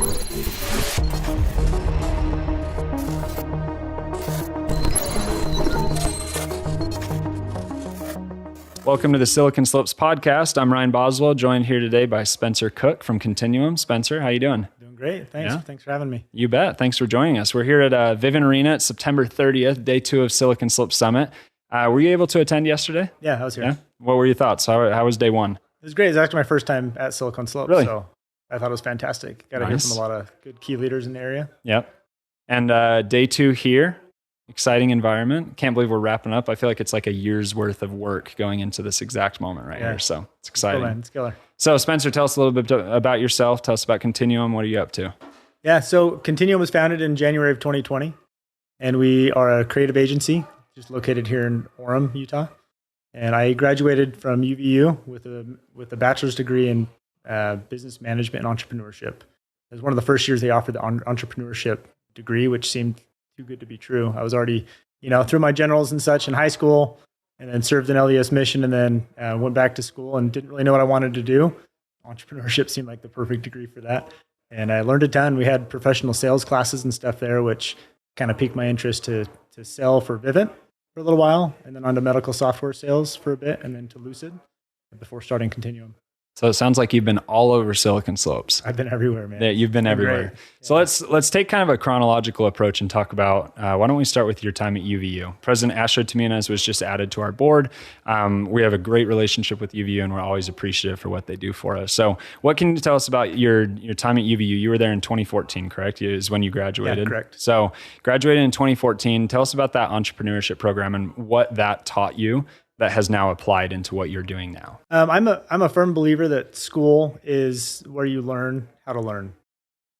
Welcome to the Silicon Slopes podcast. I'm Ryan Boswell, joined here today by Spencer Cook from Continuum. Spencer, how you doing? Doing great. Thanks. Yeah? Thanks for having me. You bet. Thanks for joining us. We're here at Vivint Arena at September 30th, day 2 of Silicon Slopes Summit. Were you able to attend yesterday? Yeah, I was here. Yeah? What were your thoughts? How was day 1? It was great. It was actually my first time at Silicon Slopes. Really? So I thought it was fantastic. Got to hear from a lot of good key leaders in the area. Yep. And day 2 here. Exciting environment. Can't believe we're wrapping up. I feel like it's like a year's worth of work going into this exact moment right here. So it's exciting. Cool, man. It's killer. So Spencer, tell us a little bit about yourself. Tell us about Continuum. What are you up to? Yeah, so Continuum was founded in January of 2020, and we are a creative agency just located here in Orem, Utah. And I graduated from UVU with a bachelor's degree in business management and entrepreneurship. It was one of the first years they offered the entrepreneurship degree, which seemed too good to be true. I was already, through my generals and such in high school, and then served an LDS mission, and then went back to school and didn't really know what I wanted to do. Entrepreneurship seemed like the perfect degree for that. And I learned a ton. We had professional sales classes and stuff there, which kind of piqued my interest to sell for Vivint for a little while, and then on to medical software sales for a bit, and then to Lucid before starting Continuum. So it sounds like you've been all over Silicon Slopes. I've been everywhere, man. Yeah, you've been everywhere. Great. So let's take kind of a chronological approach and talk about, why don't we start with your time at UVU? President Astrid Taminas was just added to our board. We have a great relationship with UVU, and we're always appreciative for what they do for us. So what can you tell us about your time at UVU? You were there in 2014, correct? Is when you graduated? Yeah, correct. So graduated in 2014. Tell us about that entrepreneurship program and what that taught you that has now applied into what you're doing now. I'm a firm believer that school is where you learn how to learn.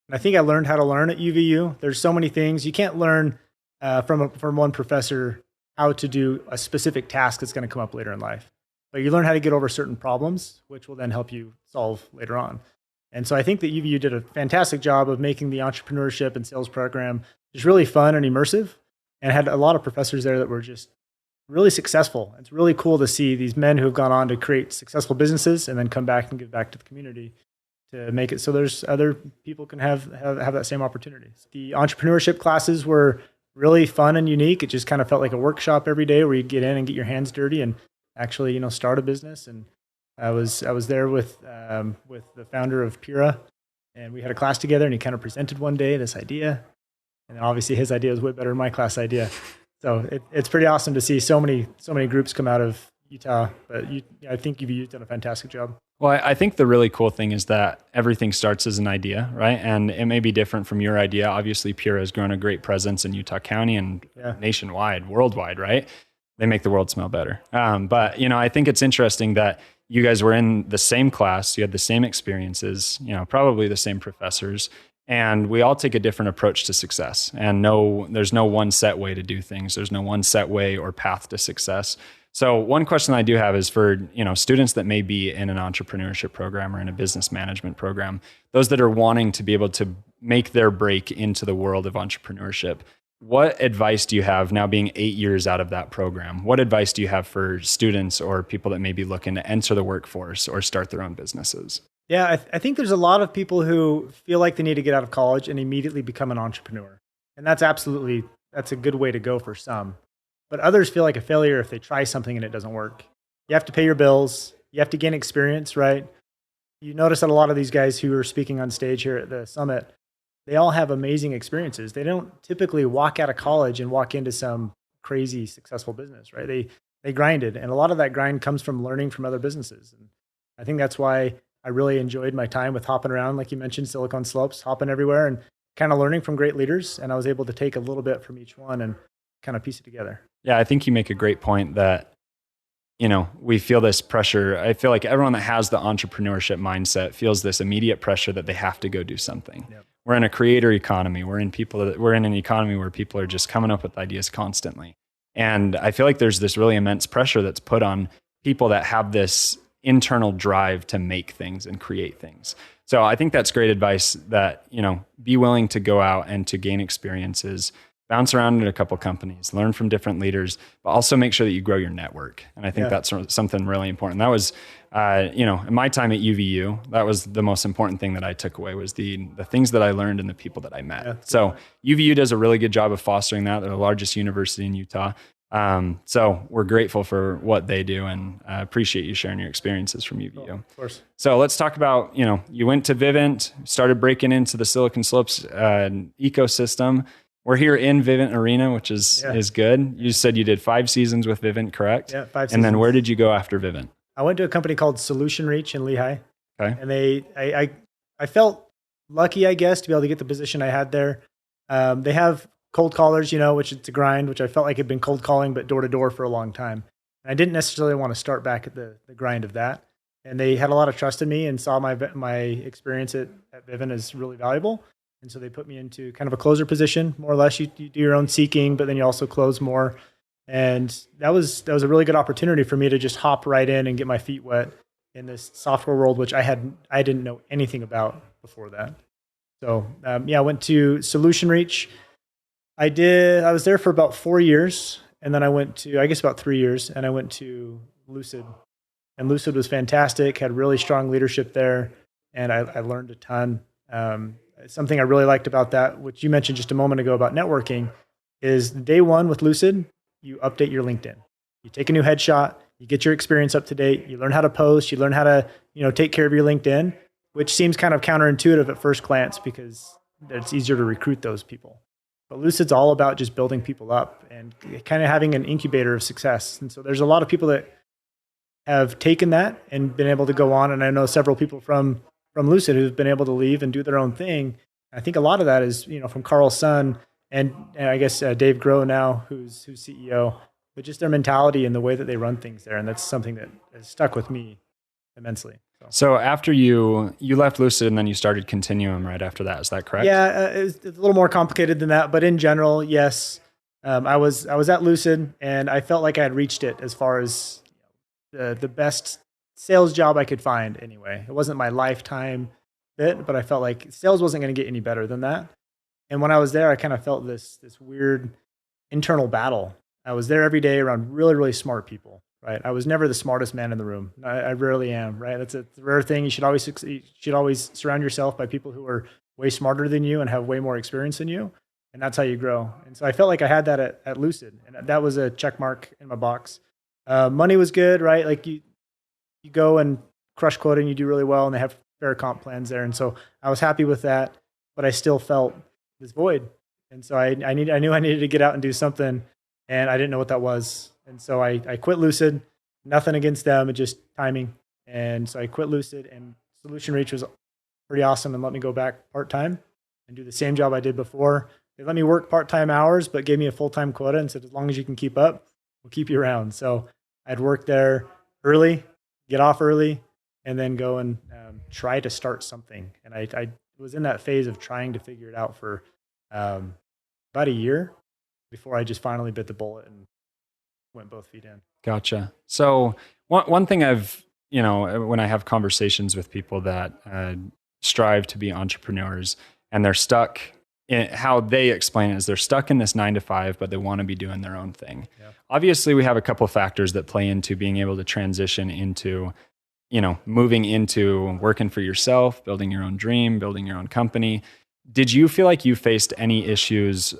And I think I learned how to learn at UVU. There's so many things. You can't learn from one professor how to do a specific task that's going to come up later in life. But you learn how to get over certain problems, which will then help you solve later on. And so I think that UVU did a fantastic job of making the entrepreneurship and sales program just really fun and immersive, and had a lot of professors there that were just really successful. It's really cool to see these men who have gone on to create successful businesses and then come back and give back to the community to make it so there's other people can have that same opportunity. The entrepreneurship classes were really fun and unique. It just kind of felt like a workshop every day where you'd get in and get your hands dirty and actually, start a business. And I was there with the founder of Pura, and we had a class together, and he kind of presented one day this idea. And then obviously his idea was way better than my class idea. So it's pretty awesome to see so many groups come out of Utah. But I think UVU's done a fantastic job. Well, I think the really cool thing is that everything starts as an idea, right? And it may be different from your idea. Obviously, Pura has grown a great presence in Utah County and nationwide, worldwide, right? They make the world smell better. But I think it's interesting that you guys were in the same class, you had the same experiences, probably the same professors. And we all take a different approach to success. And there's no one set way to do things. There's no one set way or path to success. So one question I do have is for, students that may be in an entrepreneurship program or in a business management program, those that are wanting to be able to make their break into the world of entrepreneurship. What advice do you have now being 8 years out of that program? What advice do you have for students or people that may be looking to enter the workforce or start their own businesses? Yeah, I think there's a lot of people who feel like they need to get out of college and immediately become an entrepreneur. And that's a good way to go for some. But others feel like a failure if they try something and it doesn't work. You have to pay your bills. You have to gain experience, right? You notice that a lot of these guys who are speaking on stage here at the summit, they all have amazing experiences. They don't typically walk out of college and walk into some crazy successful business, right? They grinded. And a lot of that grind comes from learning from other businesses. And I think that's why I really enjoyed my time with hopping around, like you mentioned, Silicon Slopes, hopping everywhere and kind of learning from great leaders. And I was able to take a little bit from each one and kind of piece it together. Yeah, I think you make a great point that, we feel this pressure. I feel like everyone that has the entrepreneurship mindset feels this immediate pressure that they have to go do something. Yep. We're in a creator economy. We're in an economy where people are just coming up with ideas constantly. And I feel like there's this really immense pressure that's put on people that have this internal drive to make things and create things. So I think that's great advice that, be willing to go out and to gain experiences, bounce around in a couple companies, learn from different leaders, but also make sure that you grow your network. And I think that's something really important. That was In my time at UVU, that was the most important thing that I took away was the things that I learned and the people that I met. Yeah. So UVU does a really good job of fostering that. They're the largest university in Utah. So we're grateful for what they do, and appreciate you sharing your experiences from UVU. Oh, of course. So let's talk about, you went to Vivint, started breaking into the Silicon Slopes ecosystem. We're here in Vivint Arena, which is good. You said you did 5 seasons with Vivint, correct? Yeah, 5 seasons. And then where did you go after Vivint? I went to a company called Solution Reach in Lehi. Okay. And I felt lucky, I guess, to be able to get the position I had there. They have cold callers, which it's a grind, which I felt like had been cold calling, but door to door for a long time. And I didn't necessarily want to start back at the grind of that. And they had a lot of trust in me and saw my experience at Vivint as really valuable. And so they put me into kind of a closer position, more or less. You do your own seeking, but then you also close more. And that was a really good opportunity for me to just hop right in and get my feet wet in this software world, which I didn't know anything about before that. So I went to Solution Reach. I was there for about 4 years, and then I went to, I guess about 3 years, and I went to Lucid. And Lucid was fantastic, had really strong leadership there, and I learned a ton. Something I really liked about that, which you mentioned just a moment ago about networking, is day one with Lucid, you update your LinkedIn. You take a new headshot, you get your experience up to date, you learn how to post, you learn how to, take care of your LinkedIn, which seems kind of counterintuitive at first glance because it's easier to recruit those people. But Lucid's all about just building people up and kind of having an incubator of success. And so there's a lot of people that have taken that and been able to go on. And I know several people from Lucid who've been able to leave and do their own thing. I think a lot of that is, from Carl's son and I guess Dave Groh now, who's CEO, but just their mentality and the way that they run things there. And that's something that has stuck with me immensely. So after you left Lucid and then you started Continuum right after that, is that correct? Yeah, it's a little more complicated than that, but in general, yes. I was at Lucid and I felt like I had reached it as far as the best sales job I could find anyway. It wasn't my lifetime fit, but I felt like sales wasn't going to get any better than that. And when I was there, I kind of felt this weird internal battle. I was there every day around really, really smart people, right? I was never the smartest man in the room. I rarely am, right? That's a rare thing. You should always surround yourself by people who are way smarter than you and have way more experience than you. And that's how you grow. And so I felt like I had that at Lucid. And that was a check mark in my box. Money was good, right? Like you go and crush quota and you do really well and they have fair comp plans there. And so I was happy with that, but I still felt this void. And so I knew I needed to get out and do something, and I didn't know what that was. And so I quit Lucid. Nothing against them, it's just timing. And so I quit Lucid, and Solution Reach was pretty awesome and let me go back part-time and do the same job I did before. They let me work part-time hours, but gave me a full-time quota and said, as long as you can keep up, we'll keep you around. So I'd work there early, get off early, and then go and try to start something. And I was in that phase of trying to figure it out for about a year before I just finally bit the bullet and went both feet in. Gotcha. So one thing I've, when I have conversations with people that strive to be entrepreneurs and they're stuck in how they explain it is they're stuck in this 9 to 5, but they want to be doing their own thing. Yeah. Obviously we have a couple of factors that play into being able to transition into, moving into working for yourself, building your own dream, building your own company. Did you feel like you faced any issues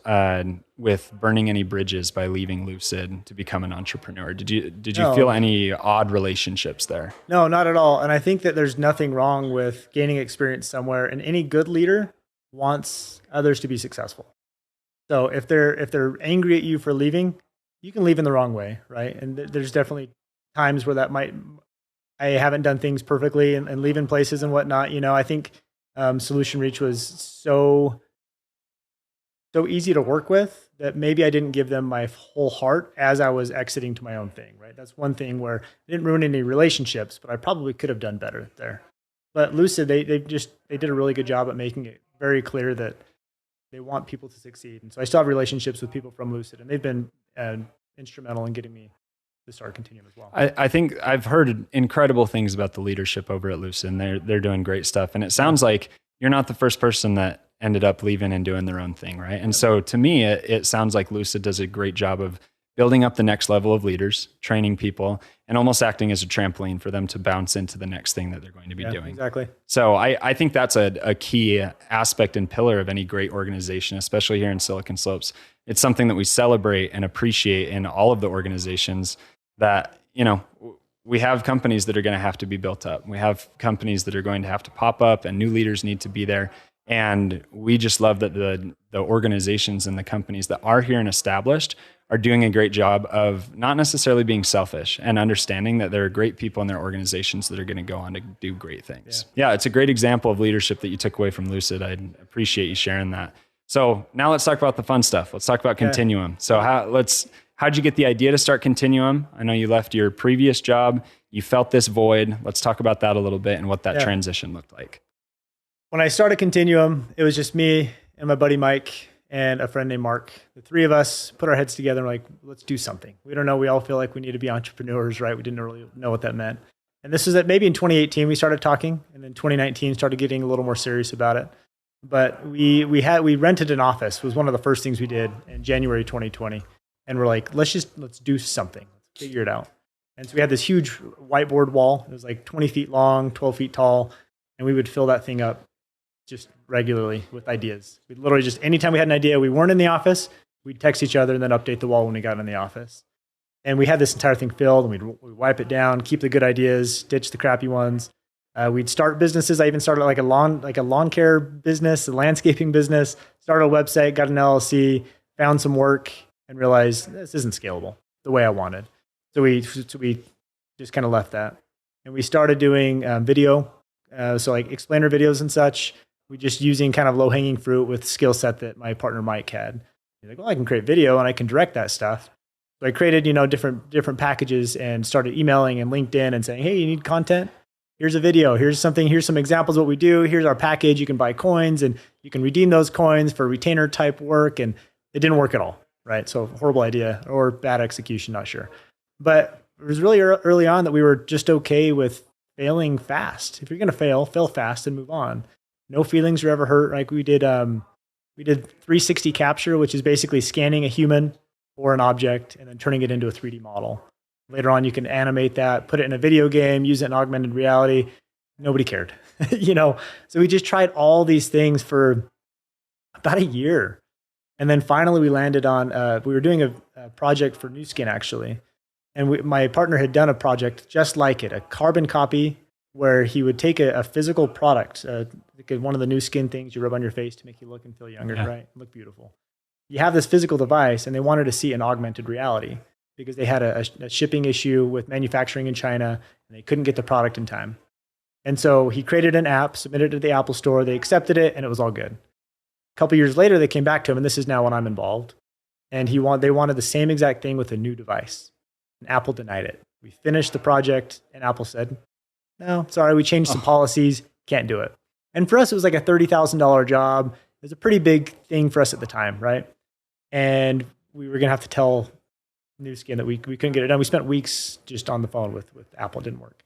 with burning any bridges by leaving Lucid to become an entrepreneur? Did you feel any odd relationships there? No, not at all. And I think that there's nothing wrong with gaining experience somewhere. And any good leader wants others to be successful. So if they're angry at you for leaving, you can leave in the wrong way, right? And there's definitely times where I haven't done things perfectly and leaving places and whatnot. I think Solution Reach was so easy to work with that maybe I didn't give them my whole heart as I was exiting to my own thing, right? That's one thing where I didn't ruin any relationships, but I probably could have done better there. But Lucid, they did a really good job at making it very clear that they want people to succeed. And so I still have relationships with people from Lucid, and they've been instrumental in getting me to start Continuum as well. I think I've heard incredible things about the leadership over at Lucid, and they're doing great stuff. And it sounds like you're not the first person that ended up leaving and doing their own thing, right? And so to me, it sounds like Lucid does a great job of building up the next level of leaders, training people, and almost acting as a trampoline for them to bounce into the next thing that they're going to be doing. Exactly. So I think that's a key aspect and pillar of any great organization, especially here in Silicon Slopes. It's something that we celebrate and appreciate in all of the organizations that, we have companies that are going to have to be built up. We have companies that are going to have to pop up, and new leaders need to be there. And we just love that the organizations and the companies that are here and established are doing a great job of not necessarily being selfish and understanding that there are great people in their organizations that are going to go on to do great things. Yeah, it's a great example of leadership that you took away from Lucid. I appreciate you sharing that. So now let's talk about the fun stuff. Let's talk about Continuum. So how'd you get the idea to start Continuum? I know you left your previous job. You felt this void. Let's talk about that a little bit and what that transition looked like. When I started Continuum, it was just me and my buddy Mike and a friend named Mark. The three of us put our heads together and were like, let's do something. We don't know. We all feel like we need to be entrepreneurs, right? We didn't really know what that meant. And this was maybe in 2018, we started talking. And then 2019 started getting a little more serious about it. But we rented an office. It was one of the first things we did in January 2020. And we're like, let's do something. Let's figure it out. And so we had this huge whiteboard wall. It was like 20 feet long, 12 feet tall. And we would fill that thing up just regularly with ideas. We'd literally just, anytime we had an idea, we weren't in the office, we'd text each other and then update the wall when we got in the office. And we had this entire thing filled, and we'd wipe it down, keep the good ideas, ditch the crappy ones. We'd start businesses. I even started like a lawn care business, a landscaping business, started a website, got an LLC, found some work, and realized this isn't scalable the way I wanted. So we just kind of left that. And we started doing video, so like explainer videos and such. We just using kind of low-hanging fruit with skill set that my partner Mike had. He's like, well, I can create video and I can direct that stuff. So I created, different packages and started emailing and LinkedIn and saying, hey, you need content? Here's a video. Here's some examples of what we do. Here's our package. You can buy coins and you can redeem those coins for retainer type work. And it didn't work at all, right? So horrible idea or bad execution, not sure. But it was really early on that we were just okay with failing fast. If you're going to fail fast and move on. No feelings were ever hurt. Like we did 360 capture, which is basically scanning a human or an object and then turning it into a 3D model. Later on, you can animate that, put it in a video game, use it in augmented reality. Nobody cared, So we just tried all these things for about a year. And then finally we landed on, we were doing a project for Nu Skin actually. And my partner had done a project just like it, a carbon copy where he would take a physical product, one of the Nu Skin things you rub on your face to make you look and feel younger, right? Look beautiful. You have this physical device, and they wanted to see an augmented reality because they had a shipping issue with manufacturing in China, and they couldn't get the product in time. And so he created an app, submitted it to the Apple Store, they accepted it, and it was all good. A couple years later, they came back to him, and this is now when I'm involved. And they wanted the same exact thing with a new device. And Apple denied it. We finished the project, and Apple said, no, sorry, we changed some policies, can't do it. And for us, it was like a $30,000 job. It was a pretty big thing for us at the time, right? And we were going to have to tell Nu Skin that we couldn't get it done. We spent weeks just on the phone with Apple. It didn't work.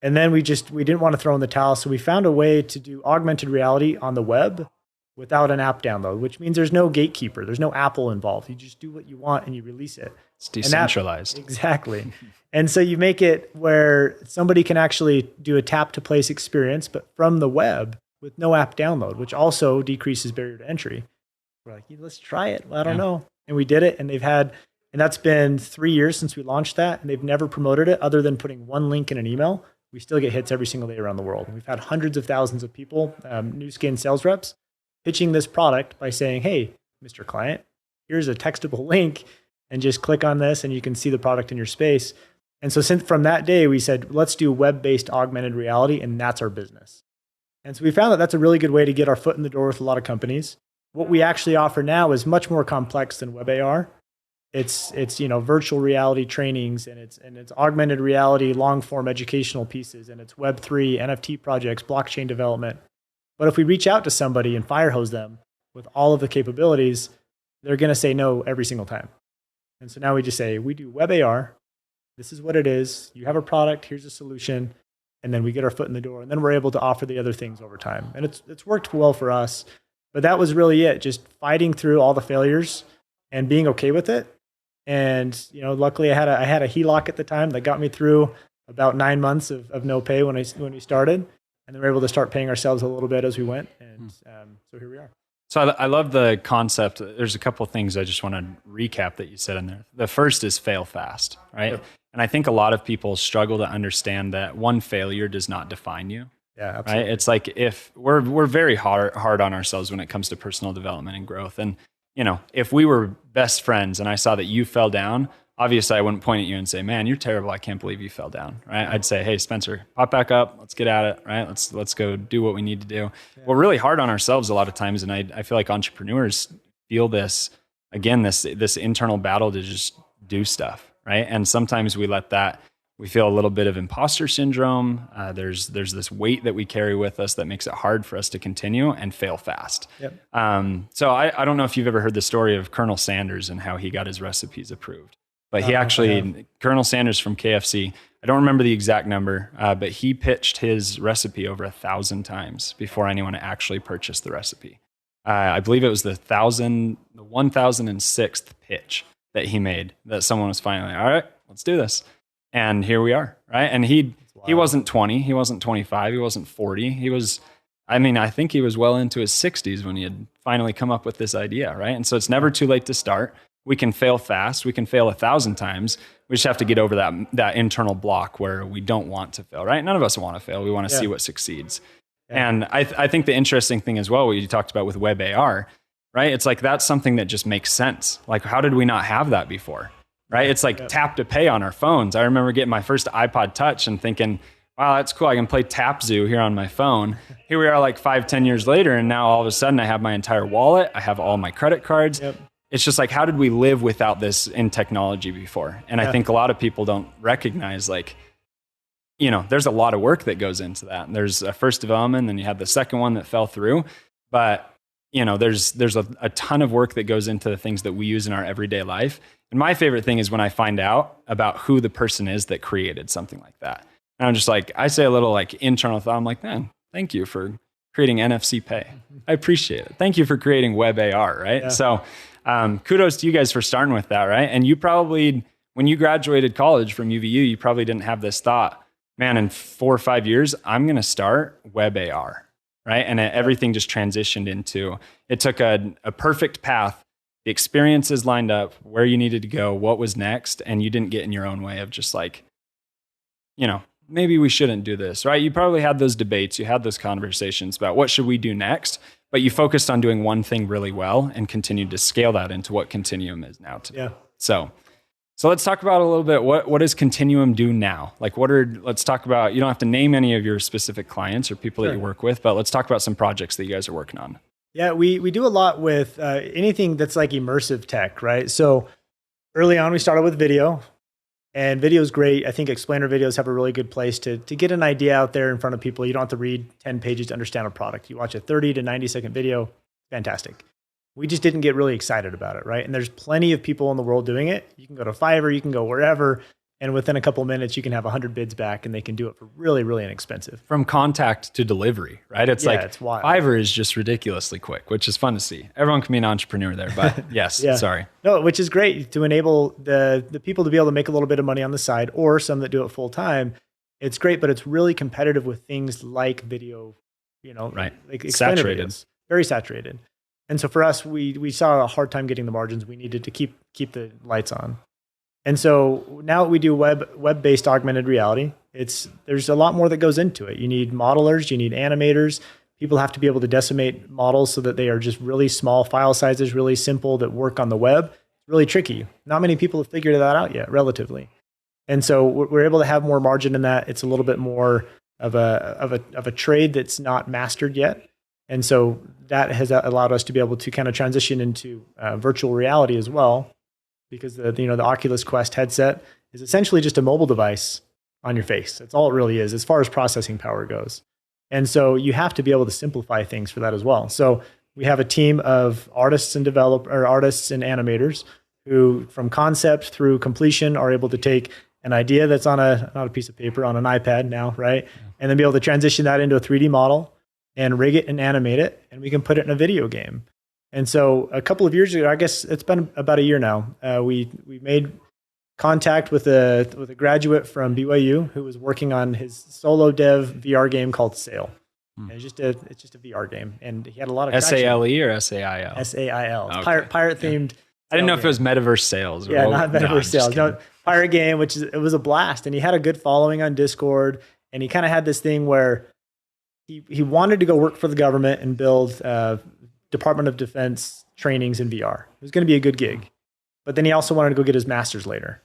And then we didn't want to throw in the towel. So we found a way to do augmented reality on the web without an app download, which means there's no gatekeeper. There's no Apple involved. You just do what you want and you release it. It's decentralized. Exactly. And so you make it where somebody can actually do a tap to place experience, but from the web with no app download, which also decreases barrier to entry. We're like, let's try it. Well, I don't know. And we did it. And that's been 3 years since we launched that. And they've never promoted it other than putting one link in an email. We still get hits every single day around the world. We've had hundreds of thousands of people, Nu Skin sales reps, pitching this product by saying, hey, Mr. Client, here's a textable link and just click on this and you can see the product in your space. And so from that day, we said, let's do web-based augmented reality, and that's our business. And so we found that that's a really good way to get our foot in the door with a lot of companies. What we actually offer now is much more complex than WebAR. It's virtual reality trainings, and it's augmented reality, long-form educational pieces, and it's Web3, NFT projects, blockchain development. But if we reach out to somebody and fire hose them with all of the capabilities, they're going to say no every single time. And so now we just say, we do WebAR. This is what it is. You have a product. Here's a solution. And then we get our foot in the door. And then we're able to offer the other things over time. And it's worked well for us. But that was really it. Just fighting through all the failures and being okay with it. And, luckily I had a HELOC at the time that got me through about 9 months of no pay when we started. And then we were able to start paying ourselves a little bit as we went. And so here we are. So I love the concept. There's a couple of things I just want to recap that you said in there. The first is fail fast, right? Yep. And I think a lot of people struggle to understand that one failure does not define you. Yeah, absolutely. Right? It's like if we're very hard on ourselves when it comes to personal development and growth. And, if we were best friends and I saw that you fell down, obviously I wouldn't point at you and say, man, you're terrible. I can't believe you fell down. Right? I'd say, hey, Spencer, pop back up. Let's get at it. Right? Let's go do what we need to do. Yeah. We're really hard on ourselves a lot of times. And I feel like entrepreneurs feel this internal battle to just do stuff. Right? And sometimes we feel a little bit of imposter syndrome. There's this weight that we carry with us that makes it hard for us to continue and fail fast. Yep. So I don't know if you've ever heard the story of Colonel Sanders and how he got his recipes approved. But Colonel Sanders from KFC, I don't remember the exact number, but he pitched his recipe over 1,000 times before anyone actually purchased the recipe. I believe it was the 1006th pitch that he made that someone was finally, all right, let's do this. And here we are, right? And he wasn't 20, he wasn't 25, he wasn't 40. I think he was well into his 60s when he had finally come up with this idea, right? And so it's never too late to start. We can fail fast. We can fail 1,000 times. We just have to get over that internal block where we don't want to fail, right? None of us want to fail. We want to see what succeeds. Yeah. And I think the interesting thing as well, what you talked about with Web AR, right? It's like that's something that just makes sense. Like, how did we not have that before? Right? It's like tap to pay on our phones. I remember getting my first iPod Touch and thinking, wow, that's cool. I can play Tap Zoo here on my phone. Here we are like 5-10 years later. And now all of a sudden I have my entire wallet. I have all my credit cards. Yep. It's just like, how did we live without this in technology before? And I think a lot of people don't recognize there's a lot of work that goes into that. And there's a first development, then you have the second one that fell through. But there's a ton of work that goes into the things that we use in our everyday life. And my favorite thing is when I find out about who the person is that created something like that. And I'm just like, I say a little like internal thought. I'm like, man, thank you for creating NFC Pay. I appreciate it. Thank you for creating Web AR, right? Yeah. So kudos to you guys for starting with that, right? And you probably, when you graduated college from UVU, you probably didn't have this thought, man, in 4 or 5 years, I'm going to start Web AR, right? And everything just transitioned into, it took a perfect path. The experiences lined up, where you needed to go, what was next, and you didn't get in your own way of just like, maybe we shouldn't do this, right? You probably had those debates, you had those conversations about what should we do next, but you focused on doing one thing really well and continued to scale that into what Continuum is now today. Yeah. So let's talk about a little bit, what does Continuum do now? Like let's talk about, you don't have to name any of your specific clients or people that you work with, but let's talk about some projects that you guys are working on. Yeah, we do a lot with anything that's like immersive tech, right? So early on, we started with video, and video is great. I think explainer videos have a really good place to get an idea out there in front of people. You don't have to read 10 pages to understand a product. You watch a 30 to 90 second video, fantastic. We just didn't get really excited about it, right? And there's plenty of people in the world doing it. You can go to Fiverr, you can go wherever, and within a couple of minutes, you can have 100 bids back, and they can do it for really, really inexpensive. From contact to delivery, right? It's wild. Fiverr is just ridiculously quick, which is fun to see. Everyone can be an entrepreneur there, but yes, sorry. No, which is great to enable the people to be able to make a little bit of money on the side, or some that do it full time. It's great, but it's really competitive with things like video, right? Like saturated, videos, very saturated. And so for us, we saw a hard time getting the margins. We needed to keep the lights on. And so now we do web-based augmented reality. There's a lot more that goes into it. You need modelers, you need animators. People have to be able to decimate models so that they are just really small file sizes, really simple, that work on the web. It's really tricky. Not many people have figured that out yet, relatively. And so we're able to have more margin in that. It's a little bit more of a trade that's not mastered yet. And so that has allowed us to be able to kind of transition into virtual reality as well. Because the Oculus Quest headset is essentially just a mobile device on your face. That's all it really is as far as processing power goes. And so you have to be able to simplify things for that as well. So we have a team of artists and animators who, from concept through completion, are able to take an idea that's on not a piece of paper, on an iPad now, right? And then be able to transition that into a 3D model and rig it and animate it, and we can put it in a video game. And so a couple of years ago, I guess it's been about a year now, we made contact with a graduate from BYU who was working on his solo dev VR game called Sail. And it's just a VR game, and he had a lot of SALE or SAIL? SAIL. It's Okay. pirate themed. I didn't know if it was Metaverse Sales. Yeah, not Metaverse Sales. No, pirate game, it was a blast, and he had a good following on Discord, and he kind of had this thing where he wanted to go work for the government and build Department of Defense trainings in VR. It was going to be a good gig, but then he also wanted to go get his master's later.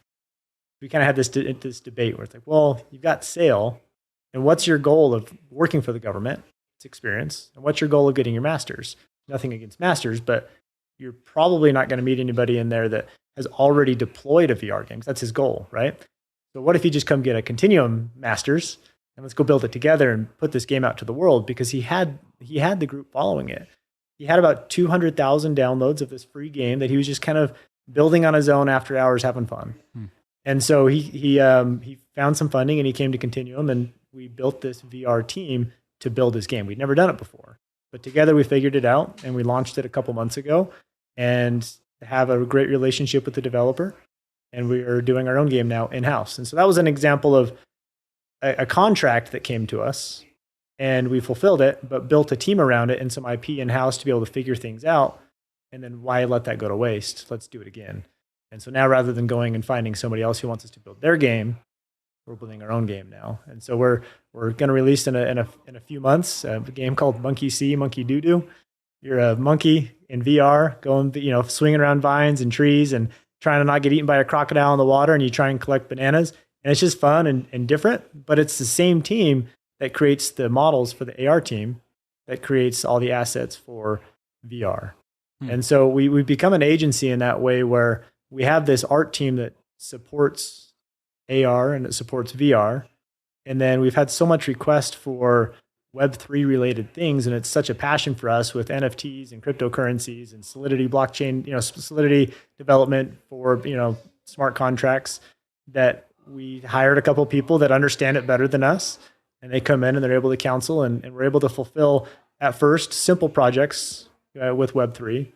We kind of had this debate where it's like, well, you've got Sail, and what's your goal of working for the government? It's experience. And what's your goal of getting your master's? Nothing against masters, but you're probably not going to meet anybody in there that has already deployed a VR game. That's his goal, right? So what if you just come get a Continuum master's and let's go build it together and put this game out to the world? Because he had the group following it. He had about 200,000 downloads of this free game that he was just kind of building on his own after hours, having fun. And so he found some funding and he came to Continuum, and we built this VR team to build his game. We'd never done it before, but together we figured it out and we launched it a couple months ago and have a great relationship with the developer. And we are doing our own game now in-house. And so that was an example of a contract that came to us, and we fulfilled it, but built a team around it and some IP in-house to be able to figure things out. And then why let that go to waste? Let's do it again. And so now, rather than going and finding somebody else who wants us to build their game, we're building our own game now. And so we're going to release in a few months a game called Monkey See, Monkey Doo Doo. You're a monkey in VR, going, swinging around vines and trees and trying to not get eaten by a crocodile in the water, and you try and collect bananas. And it's just fun and different, but it's the same team that creates the models for the AR team that creates all the assets for VR. And so we've become an agency in that way, where we have this art team that supports AR and it supports VR. And then we've had so much request for Web3 related things, and it's such a passion for us with NFTs and cryptocurrencies and Solidity blockchain, Solidity development for, smart contracts, that we hired a couple of people that understand it better than us, and they come in and they're able to counsel, and we're able to fulfill at first simple projects with Web3.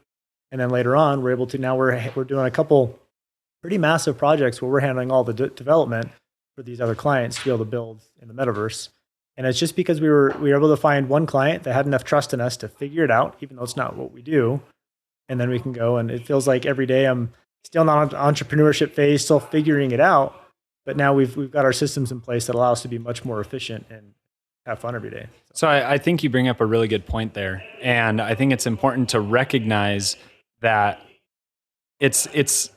And then later on, we're able to, now we're doing a couple pretty massive projects where we're handling all the development for these other clients to be able to build in the metaverse. And it's just because we were able to find one client that had enough trust in us to figure it out, even though it's not what we do. And then we can go, and it feels like every day I'm still not on entrepreneurship phase, still figuring it out. But now we've got our systems in place that allow us to be much more efficient and have fun every day. So I think you bring up a really good point there. And I think it's important to recognize that it's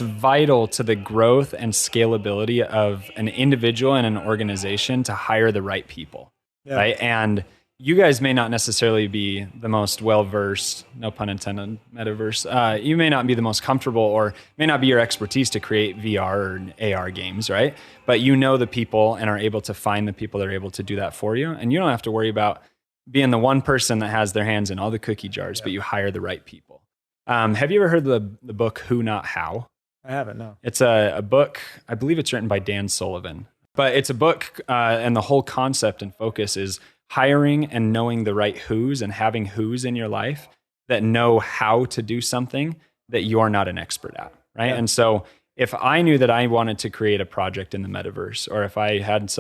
vital to the growth and scalability of an individual and an organization to hire the right people, right? And you guys may not necessarily be the most well-versed, no pun intended, metaverse. You may not be the most comfortable, or may not be your expertise to create VR or AR games, right? But you know the people and are able to find the people that are able to do that for you. And you don't have to worry about being the one person that has their hands in all the cookie jars, but you hire the right people. Have you ever heard the book Who Not How? I haven't, no. It's a book, I believe it's written by Dan Sullivan. But it's a book, and the whole concept and focus is hiring and knowing the right who's, and having who's in your life that know how to do something that you're not an expert at, right? Yeah. And so if I knew that I wanted to create a project in the metaverse, or if I had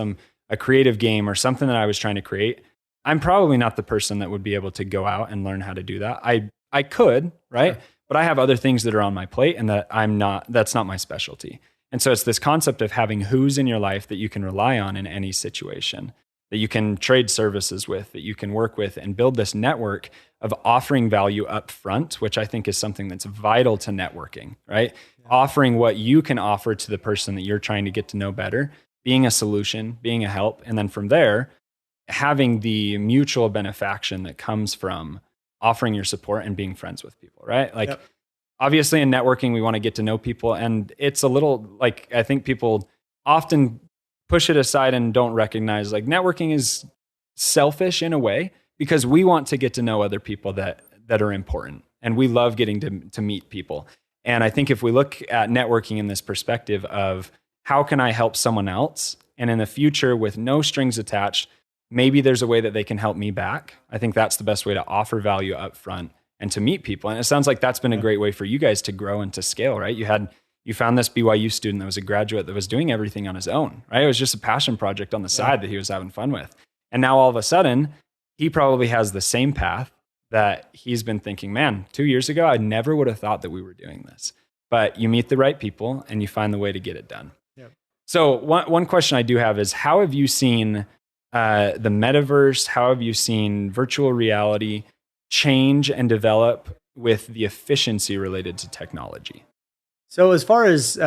a creative game or something that I was trying to create, I'm probably not the person that would be able to go out and learn how to do that. I could, right? Sure. But I have other things that are on my plate, and that's not my specialty. And so it's this concept of having who's in your life that you can rely on in any situation, that you can trade services with, that you can work with, and build this network of offering value up front, which I think is something that's vital to networking, right? Yeah. Offering what you can offer to the person that you're trying to get to know better, being a solution, being a help, and then from there, having the mutual benefaction that comes from offering your support and being friends with people, right? Like, yep. Obviously in networking, we want to get to know people, and it's a little like, I think people often push it aside and don't recognize, like, networking is selfish in a way, because we want to get to know other people that are important, and we love getting to meet people. And I think if we look at networking in this perspective of how can I help someone else, and in the future with no strings attached, maybe there's a way that they can help me back. I think that's the best way to offer value up front and to meet people. And it sounds like that's been a great way for you guys to grow and to scale, right? You found this BYU student that was a graduate that was doing everything on his own, right? It was just a passion project on the side that he was having fun with. And now all of a sudden, he probably has the same path that he's been thinking, man, 2 years ago, I never would have thought that we were doing this. But you meet the right people and you find the way to get it done. Yep. So one question I do have is, how have you seen the metaverse, how have you seen virtual reality change and develop with the efficiency related to technology? So as far as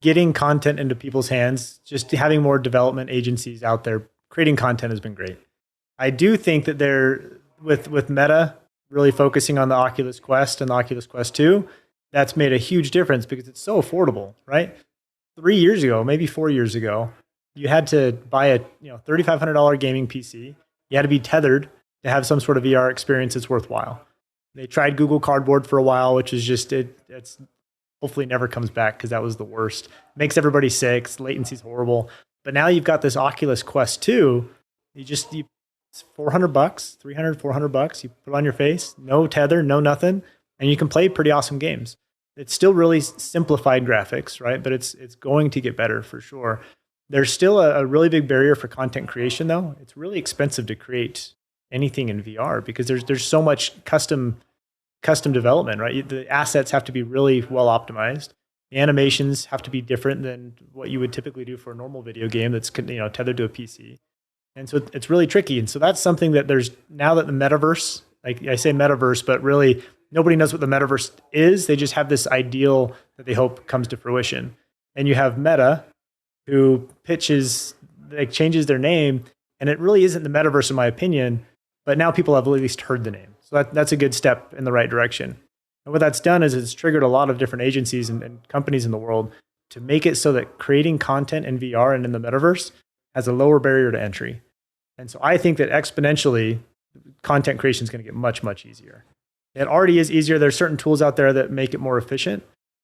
getting content into people's hands, just having more development agencies out there creating content has been great. I do think that with Meta really focusing on the Oculus Quest and the Oculus Quest 2, that's made a huge difference because it's so affordable, right? 3 years ago, maybe 4 years ago, you had to buy a $3,500 gaming PC. You had to be tethered to have some sort of VR experience that's worthwhile. They tried Google Cardboard for a while, which is just it's hopefully never comes back because that was the worst. Makes everybody sick. Latency's horrible. But now you've got this Oculus Quest 2. It's $400, $400. You put it on your face, no tether, no nothing, and you can play pretty awesome games. It's still really simplified graphics, right? But it's going to get better for sure. There's still a really big barrier for content creation, though. It's really expensive to create anything in VR because there's so much custom development, right? The assets have to be really well optimized. The animations have to be different than what you would typically do for a normal video game that's tethered to a PC. And so it's really tricky. And so that's something that now that the metaverse, like I say metaverse, but really nobody knows what the metaverse is. They just have this ideal that they hope comes to fruition. And you have Meta, who changes their name, and it really isn't the metaverse in my opinion, but now people have at least heard the name. So that's a good step in the right direction. And what that's done is it's triggered a lot of different agencies and companies in the world to make it so that creating content in VR and in the metaverse has a lower barrier to entry. And so I think that exponentially, content creation is going to get much, much easier. It already is easier. There's certain tools out there that make it more efficient.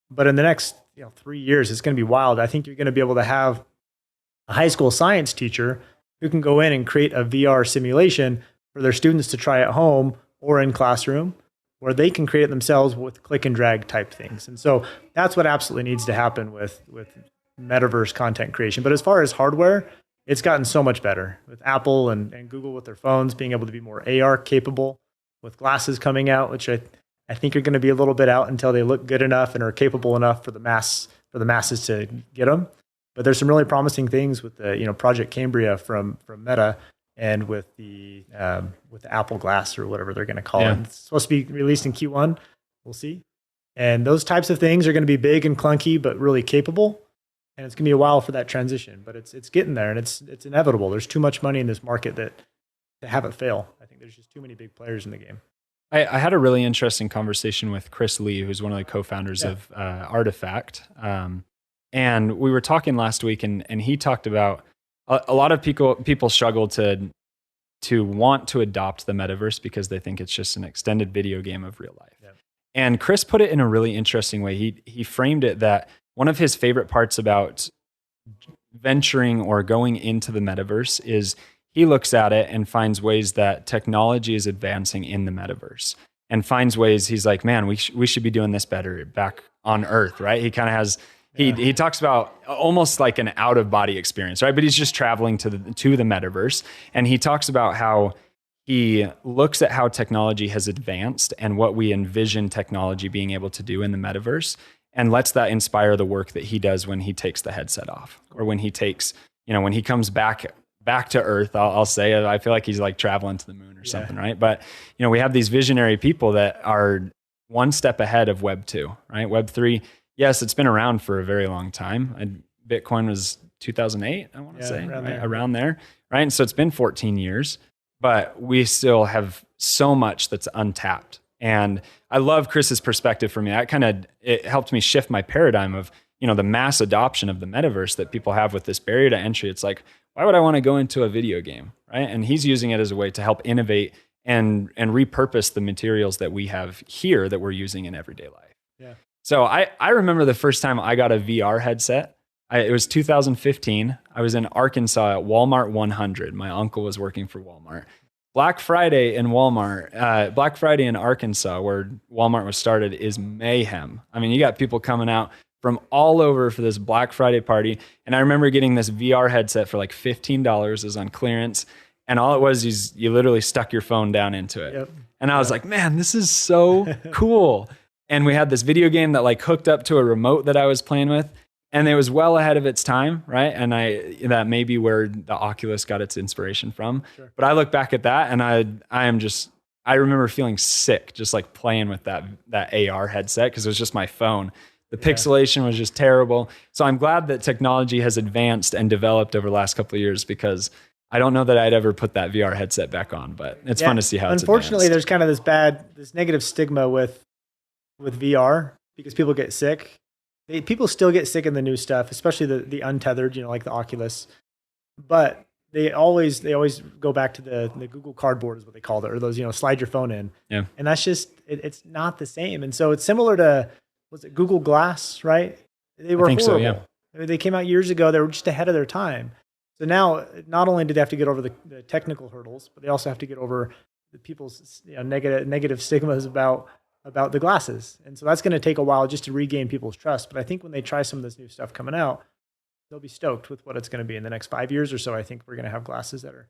But in the next 3 years, it's going to be wild. I think you're going to be able to have a high school science teacher who can go in and create a VR simulation for their students to try at home or in classroom, where they can create it themselves with click and drag type things. And so that's what absolutely needs to happen with metaverse content creation. But as far as hardware, it's gotten so much better with Apple and Google with their phones being able to be more AR capable, with glasses coming out, which I think are going to be a little bit out until they look good enough and are capable enough for the masses to get them. But there's some really promising things with the Project Cambria from Meta and with the Apple Glass or whatever they're going to call it. It's supposed to be released in Q1. We'll see. And those types of things are going to be big and clunky, but really capable. And it's going to be a while for that transition, but it's getting there, and it's inevitable. There's too much money in this market to have it fail. I think there's just too many big players in the game. I had a really interesting conversation with Chris Lee, who's one of the co-founders of Artifact. And we were talking last week, and he talked about a lot of people struggle to want to adopt the metaverse because they think it's just an extended video game of real life. Yeah. And Chris put it in a really interesting way. He framed it that one of his favorite parts about venturing or going into the metaverse is he looks at it and finds ways that technology is advancing in the metaverse, and finds ways he's like, man, we should be doing this better back on Earth, right? He kind of has, he talks about almost like an out of body experience, right? But he's just traveling to the metaverse, and he talks about how he looks at how technology has advanced and what we envision technology being able to do in the metaverse, and lets that inspire the work that he does when he takes the headset off, or when he takes, when he comes back to Earth. I'll say, I feel like he's like traveling to the moon or something, right? But we have these visionary people that are one step ahead of Web 2, right? Web 3, yes, it's been around for a very long time. And Bitcoin was 2008, I want to say, around there, right? And so it's been 14 years, but we still have so much that's untapped. And I love Chris's perspective for me. It helped me shift my paradigm of, the mass adoption of the metaverse that people have with this barrier to entry. It's like, why would I want to go into a video game, right? And he's using it as a way to help innovate and repurpose the materials that we have here that we're using in everyday life. Yeah. So I remember the first time I got a VR headset. It was 2015. I was in Arkansas at Walmart 100. My uncle was working for Walmart. Black Friday in Walmart, Black Friday in Arkansas, where Walmart was started, is mayhem. I mean, you got people coming out from all over for this Black Friday party. And I remember getting this VR headset for like $15. It was on clearance. And all it was is you literally stuck your phone down into it. Yep. And I was like, man, this is so cool. And we had this video game that like hooked up to a remote that I was playing with. And it was well ahead of its time, right? And that may be where the Oculus got its inspiration from. Sure. But I look back at that and I remember feeling sick just like playing with that AR headset because it was just my phone. The pixelation was just terrible. So I'm glad that technology has advanced and developed over the last couple of years, because I don't know that I'd ever put that VR headset back on, but it's fun to see how it's unfortunately, advanced. There's kind of this negative stigma with VR because people get sick. People still get sick in the new stuff, especially the untethered, like the Oculus. But they always go back to the Google Cardboard is what they called it, or those, slide your phone in. Yeah. And that's just, it's not the same. And so it's similar to, was it Google Glass, right? They were horrible. So, yeah. I mean, they came out years ago. They were just ahead of their time. So now, not only do they have to get over the technical hurdles, but they also have to get over the people's negative stigmas about the glasses. And so that's going to take a while just to regain people's trust. But I think when they try some of this new stuff coming out, they'll be stoked with what it's going to be in the next 5 years or so. I think we're going to have glasses that are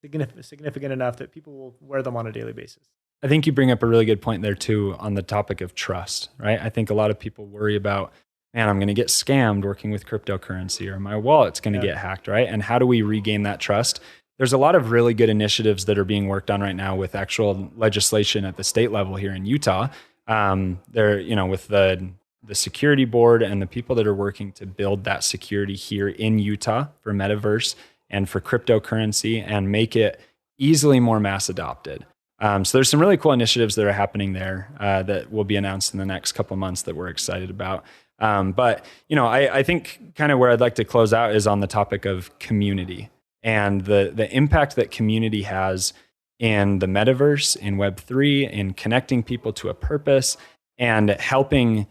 significant enough that people will wear them on a daily basis. I think you bring up a really good point there too on the topic of trust, right? I think a lot of people worry about, man, I'm going to get scammed working with cryptocurrency, or my wallet's going to get hacked, right? And how do we regain that trust? There's a lot of really good initiatives that are being worked on right now with actual legislation at the state level here in Utah. With the security board and the people that are working to build that security here in Utah for metaverse and for cryptocurrency and make it easily more mass adopted. So there's some really cool initiatives that are happening there that will be announced in the next couple of months that we're excited about. But I think kind of where I'd like to close out is on the topic of community and the impact that community has in the metaverse, in Web3, in connecting people to a purpose, and helping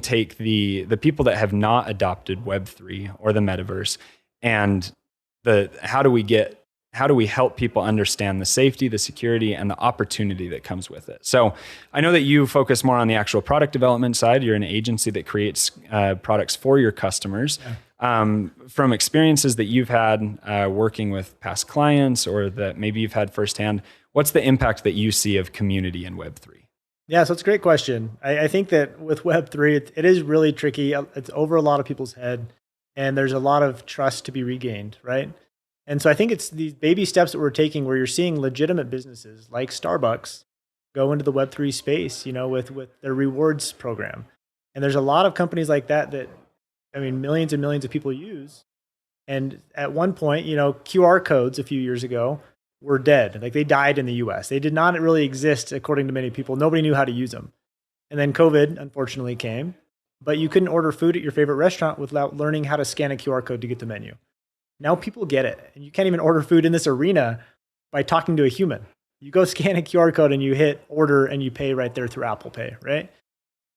take the people that have not adopted Web3 or the metaverse, and how do we help people understand the safety, the security, and the opportunity that comes with it. So I know that you focus more on the actual product development side. You're an agency that creates products for your customers. Yeah. From experiences that you've had working with past clients, or that maybe you've had firsthand, what's the impact that you see of community in Web3? Yeah, so it's a great question. I think that with Web3, it is really tricky. It's over a lot of people's head, and there's a lot of trust to be regained, right? And so I think it's these baby steps that we're taking where you're seeing legitimate businesses like Starbucks go into the Web3 space, with their rewards program. And there's a lot of companies like that millions and millions of people use. And at one point, QR codes a few years ago were dead. Like, they died in the US. They did not really exist, according to many people. Nobody knew how to use them. And then COVID, unfortunately, came. But you couldn't order food at your favorite restaurant without learning how to scan a QR code to get the menu. Now people get it. And you can't even order food in this arena by talking to a human. You go scan a QR code and you hit order and you pay right there through Apple Pay, right?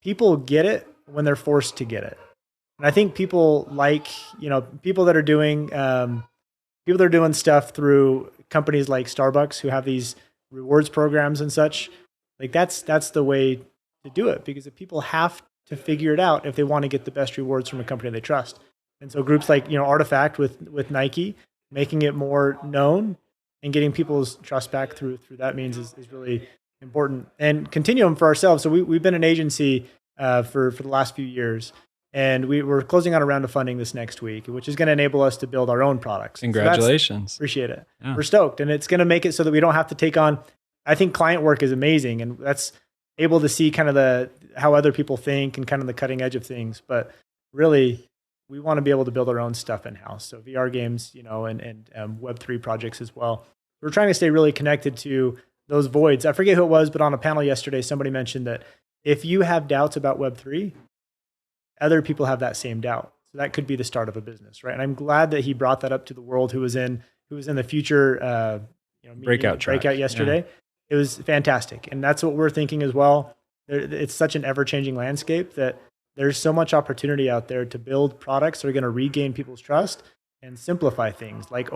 People get it when they're forced to get it. And I think people people that are doing stuff through companies like Starbucks who have these rewards programs and such, like that's the way to do it, because if people have to figure it out if they want to get the best rewards from a company they trust. And so groups like, Artifact with Nike, making it more known and getting people's trust back through that means is really important. And Continuum for ourselves. So we've been an agency for the last few years. And we're closing out a round of funding this next week, which is going to enable us to build our own products. Congratulations. So appreciate it. Yeah. We're stoked. And it's going to make it so that we don't have to take on, I think client work is amazing. And that's able to see kind of how other people think and kind of the cutting edge of things. But really, we want to be able to build our own stuff in-house. So VR games, and Web3 projects as well. We're trying to stay really connected to those voids. I forget who it was, but on a panel yesterday, somebody mentioned that if you have doubts about Web3, other people have that same doubt. So that could be the start of a business, right? And I'm glad that he brought that up to the world who was in the future breakout yesterday. Yeah. It was fantastic. And that's what we're thinking as well. It's such an ever-changing landscape that there's so much opportunity out there to build products that are going to regain people's trust and simplify things like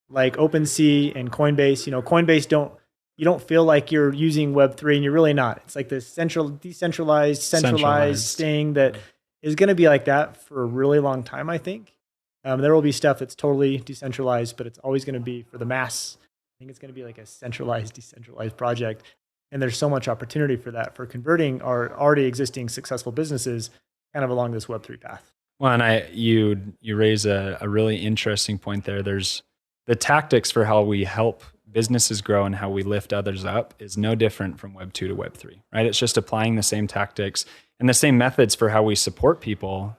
like OpenSea and Coinbase. Coinbase you don't feel like you're using Web3, and you're really not. It's like this decentralized, centralized thing that is going to be like that for a really long time, I think. There will be stuff that's totally decentralized, but it's always going to be for the mass. I think it's going to be like a centralized, decentralized project. And there's so much opportunity for that, for converting our already existing successful businesses kind of along this Web3 path. Well, and you raise a really interesting point there. There's the tactics for how we help businesses grow and how we lift others up is no different from Web 2 to Web 3, right? It's just applying the same tactics and the same methods for how we support people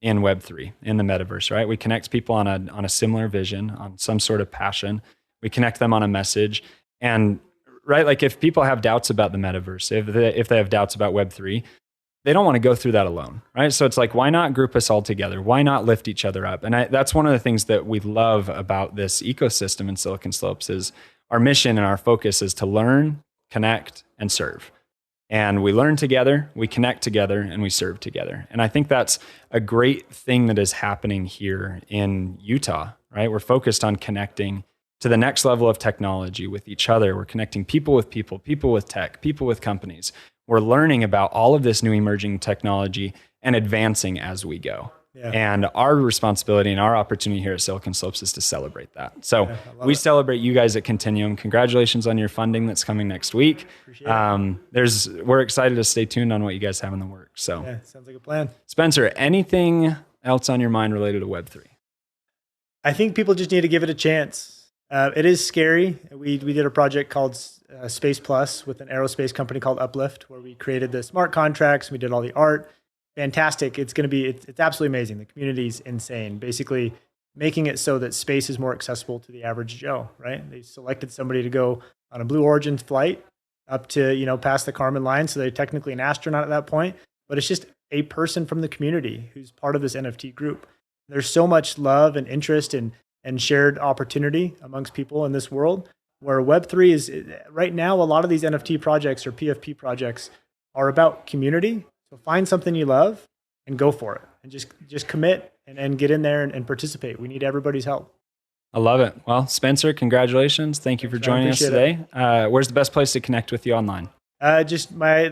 in Web 3, in the metaverse, right? We connect people on a similar vision, on some sort of passion. We connect them on a message. And right, like if people have doubts about the metaverse, if they have doubts about Web 3, they don't want to go through that alone, right? So it's like, why not group us all together? Why not lift each other up? And that's one of the things that we love about this ecosystem in Silicon Slopes is our mission and our focus is to learn, connect, and serve. And we learn together, we connect together, and we serve together. And I think that's a great thing that is happening here in Utah, right? We're focused on connecting to the next level of technology with each other. We're connecting people with people, people with tech, people with companies. We're learning about all of this new emerging technology and advancing as we go. Yeah. And our responsibility and our opportunity here at Silicon Slopes is to celebrate that. So we celebrate you guys at Continuum. Congratulations on your funding that's coming next week. We're excited to stay tuned on what you guys have in the works. So yeah, sounds like a plan. Spencer, anything else on your mind related to Web3? I think people just need to give it a chance. It is scary. We did a project called Space Plus with an aerospace company called Uplift, where we created the smart contracts. We did all the art. Fantastic. It's absolutely amazing. The community's insane. Basically making it so that space is more accessible to the average Joe, right? They selected somebody to go on a Blue Origin flight up to, past the Kármán line. So they're technically an astronaut at that point, but it's just a person from the community who's part of this NFT group. There's so much love and interest and shared opportunity amongst people in this world, where Web3 is right now. A lot of these NFT projects or PFP projects are about community. So find something you love and go for it, and just commit and get in there and participate. We need everybody's help. I love it. Well, Spencer, congratulations. Thank you for joining us today. Where's the best place to connect with you online? Just my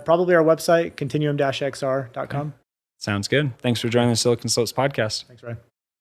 probably our website, continuum-xr.com. Sounds good. Thanks for joining the Silicon Slopes podcast. Thanks, Ryan.